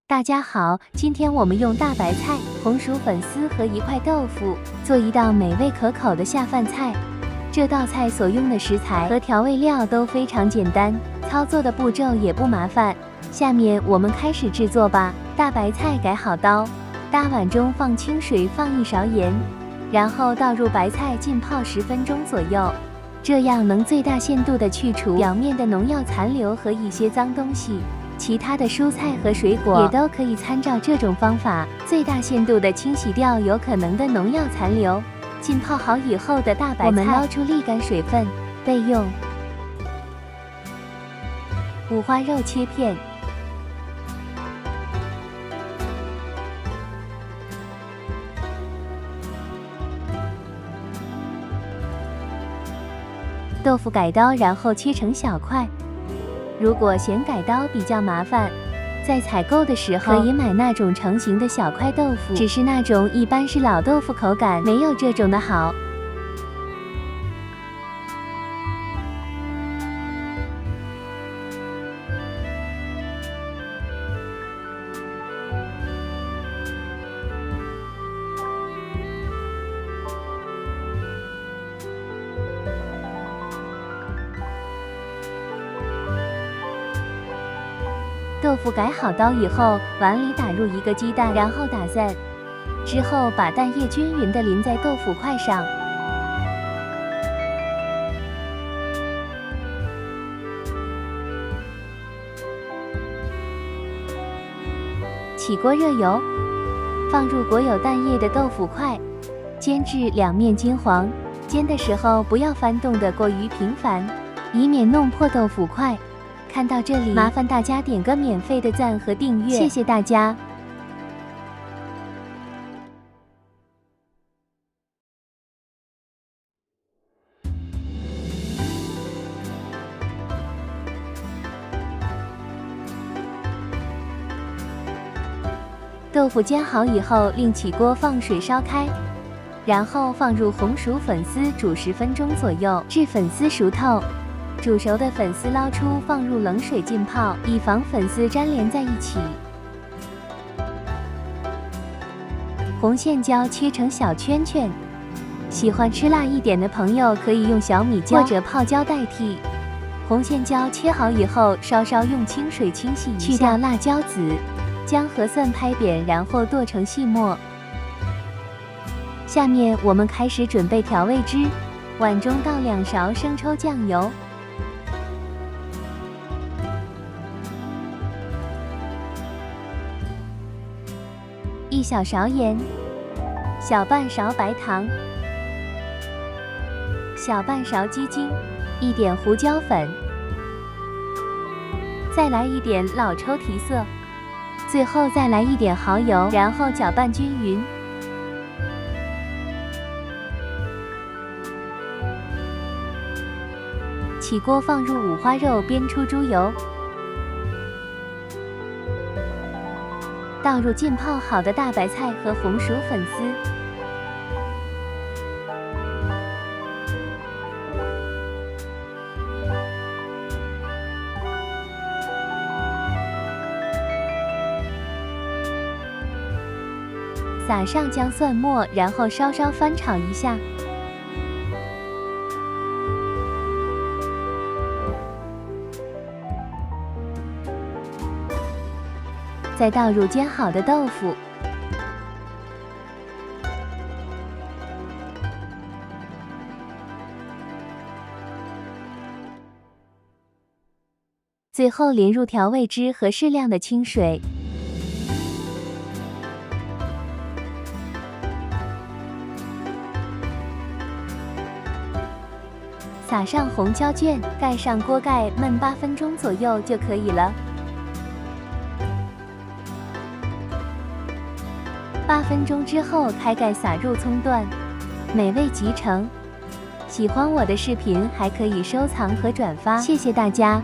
大家好，今天我们用大白菜、红薯粉丝和一块豆腐做一道美味可口的下饭菜。这道菜所用的食材和调味料都非常简单，操作的步骤也不麻烦。下面我们开始制作吧。大白菜改好刀，大碗中放清水，放1勺盐，然后倒入白菜浸泡10分钟左右，这样能最大限度地去除表面的农药残留和一些脏东西。其他的蔬菜和水果也都可以参照这种方法，最大限度地清洗掉有可能的农药残留。浸泡好以后的大白菜，我们捞出沥干水分，备用。五花肉切片，豆腐改刀，然后切成小块。如果嫌改刀比较麻烦，在采购的时候可以买那种成型的小块豆腐，只是那种一般是老豆腐，口感没有这种的好。豆腐改好刀以后，碗里打入1个鸡蛋，然后打散，之后把蛋液均匀地淋在豆腐块上。起锅热油，放入裹有蛋液的豆腐块，煎至两面金黄。煎的时候不要翻动得过于频繁，以免弄破豆腐块。看到这里，麻烦大家点个免费的赞和订阅，谢谢大家。豆腐煎好以后，另起锅放水烧开，然后放入红薯粉丝煮10分钟左右，至粉丝熟透。煮熟的粉丝捞出，放入冷水浸泡，以防粉丝粘连在一起。红线椒切成小圈圈，喜欢吃辣一点的朋友可以用小米椒或者泡椒代替。红线椒切好以后，稍稍用清水清洗一下，去掉辣椒籽，将和蒜拍扁，然后剁成细末。下面我们开始准备调味汁，碗中倒2勺生抽酱油。1小勺盐，小半勺白糖，小半勺鸡精，1点胡椒粉，再来1点老抽提色，最后再来1点蚝油，然后搅拌均匀。起锅放入五花肉，煸出猪油。倒入浸泡好的大白菜和红薯粉丝，撒上姜蒜末，然后稍稍翻炒一下。再倒入煎好的豆腐，最后淋入调味汁和适量的清水，撒上红椒卷，盖上锅盖焖8分钟左右就可以了。8分钟之后开盖，撒入葱段，美味即成。喜欢我的视频还可以收藏和转发，谢谢大家。